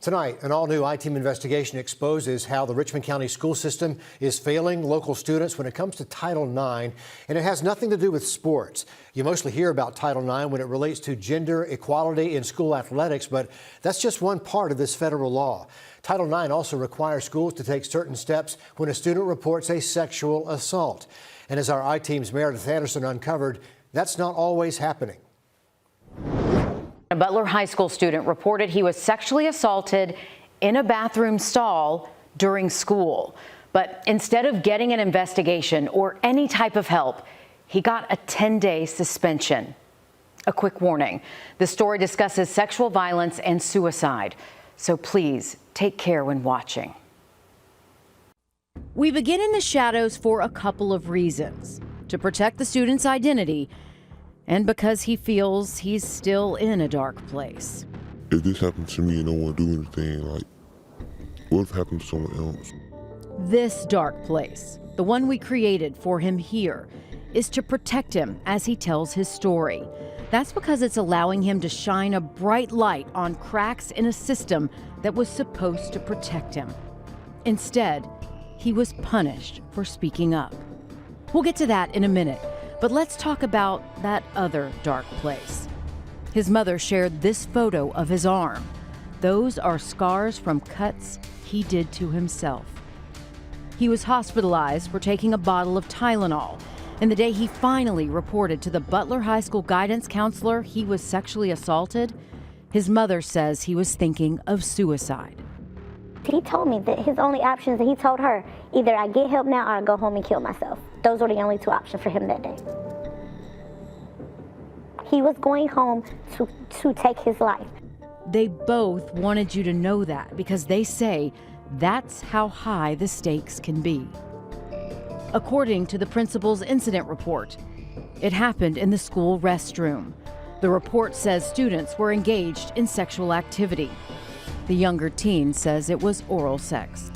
Tonight, an all-new I-Team investigation exposes how the Richmond County school system is failing local students when it comes to Title IX, and it has nothing to do with sports. You mostly hear about Title IX when it relates to gender equality in school athletics, but that's just one part of this federal law. Title IX also requires schools to take certain steps when a student reports a sexual assault. And as our I-Team's Meredith Anderson uncovered, that's not always happening. A Butler High School student reported he was sexually assaulted in a bathroom stall during school. But instead of getting an investigation or any type of help, he got a 10-day suspension. A quick warning, the story discusses sexual violence and suicide, so please take care when watching. We begin in the shadows for a couple of reasons: to protect the student's identity, and because he feels he's still in a dark place. If this happened to me and no one do anything, like, what if it happened to someone else? This dark place, the one we created for him here, is to protect him as he tells his story. That's because it's allowing him to shine a bright light on cracks in a system that was supposed to protect him. Instead, he was punished for speaking up. We'll get to that in a minute. But let's talk about that other dark place. His mother shared this photo of his arm. Those are scars from cuts he did to himself. He was hospitalized for taking a bottle of Tylenol, and the day he finally reported to the Butler High School guidance counselor he was sexually assaulted, his mother says he was thinking of suicide. He told me that his only options, and he told her, either I get help now or I go home and kill myself. Those were the only two options for him that day. He was going home to take his life. They both wanted you to know that because they say that's how high the stakes can be. According to the principal's incident report, it happened in the school restroom. The report says students were engaged in sexual activity. The younger teen says it was oral sex.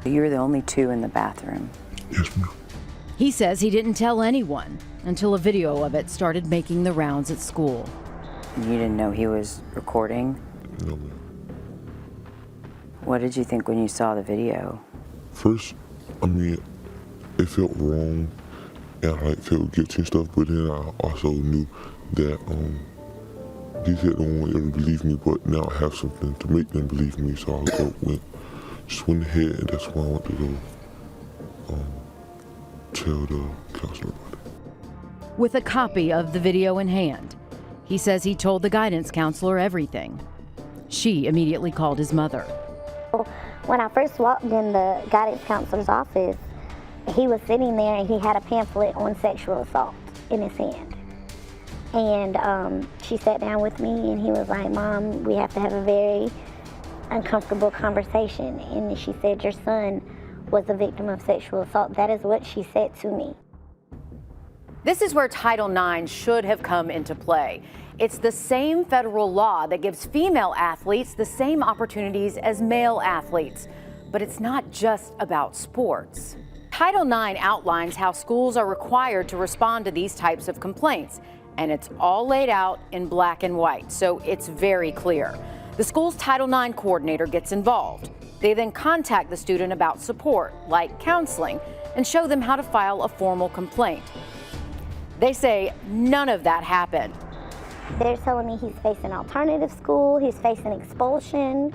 You were the only two in the bathroom. Yes, ma'am. He says he didn't tell anyone until a video of it started making the rounds at school. You didn't know he was recording? No, ma'am. What did you think when you saw the video? First, I mean, it felt wrong, and I felt guilty and stuff, but then I also knew that he said no one would ever believe me, but now I have something to make them believe me, so I just went ahead, and that's why I went to go tell the counselor about it. With a copy of the video in hand, he says he told the guidance counselor everything. She immediately called his mother. When I first walked in the guidance counselor's office, he was sitting there and he had a pamphlet on sexual assault in his hand. And she sat down with me and he was like, "Mom, we have to have a very uncomfortable conversation." And she said, "Your son was a victim of sexual assault." That is what she said to me. This is where Title IX should have come into play. It's the same federal law that gives female athletes the same opportunities as male athletes. But it's not just about sports. Title IX outlines how schools are required to respond to these types of complaints. And it's all laid out in black and white, so it's very clear. The school's Title IX coordinator gets involved. They then contact the student about support, like counseling, and show them how to file a formal complaint. They say none of that happened. They're telling me he's facing alternative school, he's facing expulsion,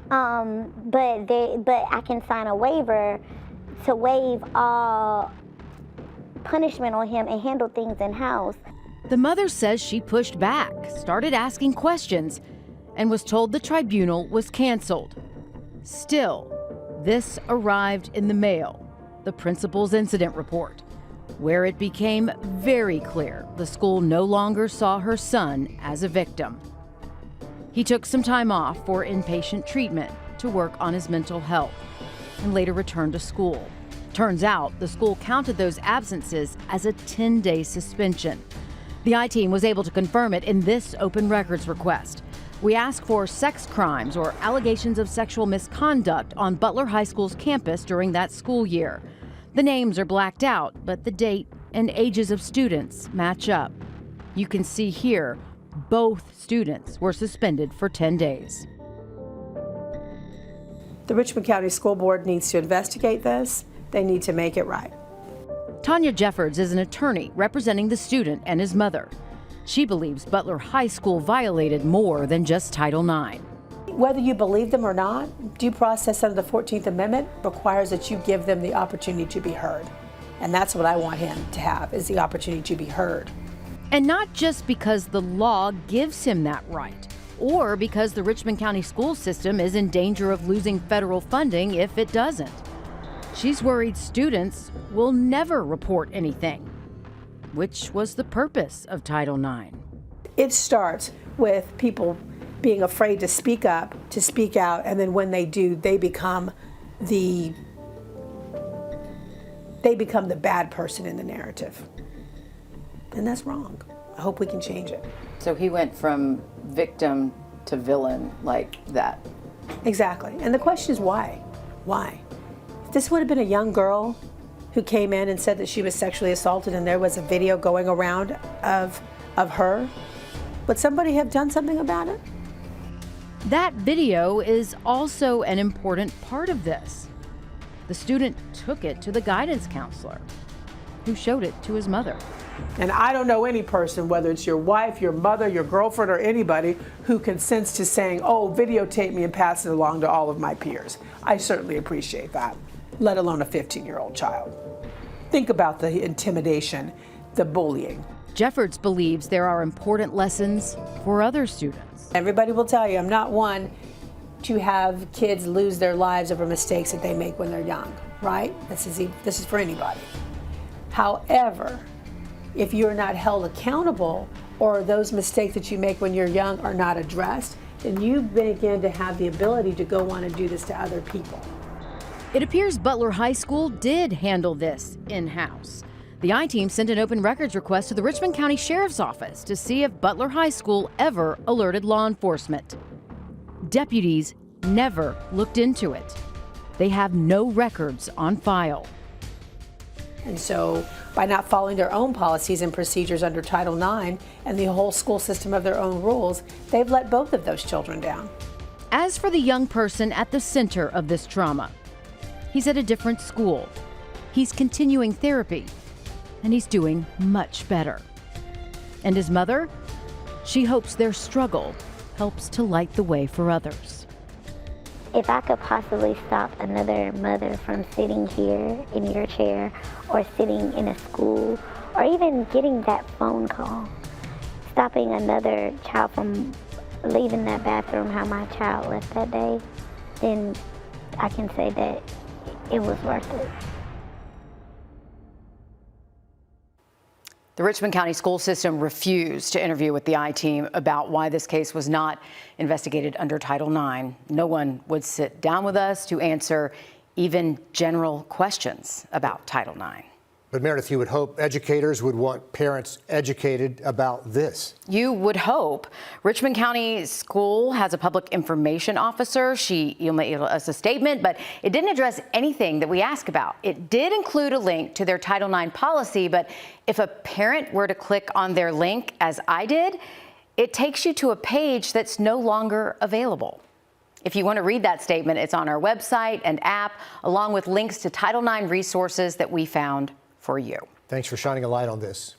but I can sign a waiver to waive all punishment on him and handle things in-house. The mother says she pushed back, started asking questions, and was told the tribunal was canceled. Still, this arrived in the mail, the principal's incident report, where it became very clear the school no longer saw her son as a victim. He took some time off for inpatient treatment to work on his mental health and later returned to school. Turns out the school counted those absences as a 10-day suspension. The I-Team was able to confirm it in this open records request. We ask for sex crimes or allegations of sexual misconduct on Butler High School's campus during that school year. The names are blacked out, but the date and ages of students match up. You can see here, both students were suspended for 10 days. The Richmond County School Board needs to investigate this. They need to make it right. Tanya Jeffords is an attorney representing the student and his mother. She believes Butler High School violated more than just Title IX. Whether you believe them or not, due process under the 14th Amendment requires that you give them the opportunity to be heard. And that's what I want him to have, is the opportunity to be heard. And not just because the law gives him that right, or because the Richmond County school system is in danger of losing federal funding if it doesn't. She's worried students will never report anything, which was the purpose of Title IX. It starts with people being afraid to speak up, to speak out, and then when they do, they become the bad person in the narrative. And that's wrong. I hope we can change it. So he went from victim to villain like that. Exactly. And the question is why? Why? If this would have been a young girl who came in and said that she was sexually assaulted and there was a video going around of her, would somebody have done something about it? That video is also an important part of this. The student took it to the guidance counselor, who showed it to his mother. And I don't know any person, whether it's your wife, your mother, your girlfriend, or anybody, who consents to saying, oh, videotape me and pass it along to all of my peers. I certainly appreciate that, let alone a 15-year-old child. Think about the intimidation, the bullying. Jeffords believes there are important lessons for other students. Everybody will tell you, I'm not one to have kids lose their lives over mistakes that they make when they're young, right? This is for anybody. However, if you're not held accountable, or those mistakes that you make when you're young are not addressed, then you begin to have the ability to go on and do this to other people. It appears Butler High School did handle this in-house. The I-Team sent an open records request to the Richmond County Sheriff's Office to see if Butler High School ever alerted law enforcement. Deputies never looked into it. They have no records on file. And so by not following their own policies and procedures under Title IX and the whole school system of their own rules, they've let both of those children down. As for the young person at the center of this trauma, he's at a different school. He's continuing therapy, and he's doing much better. And his mother? She hopes their struggle helps to light the way for others. If I could possibly stop another mother from sitting here in your chair or sitting in a school or even getting that phone call, stopping another child from leaving that bathroom how my child left that day, then I can say that it was worth it. The Richmond County school system refused to interview with the I-Team about why this case was not investigated under Title IX. No one would sit down with us to answer even general questions about Title IX. But Meredith, you would hope educators would want parents educated about this. You would hope. Richmond County School has a public information officer. She emailed us a statement, but it didn't address anything that we asked about. It did include a link to their Title IX policy, but if a parent were to click on their link, as I did, it takes you to a page that's no longer available. If you want to read that statement, it's on our website and app, along with links to Title IX resources that we found for you. Thanks for shining a light on this.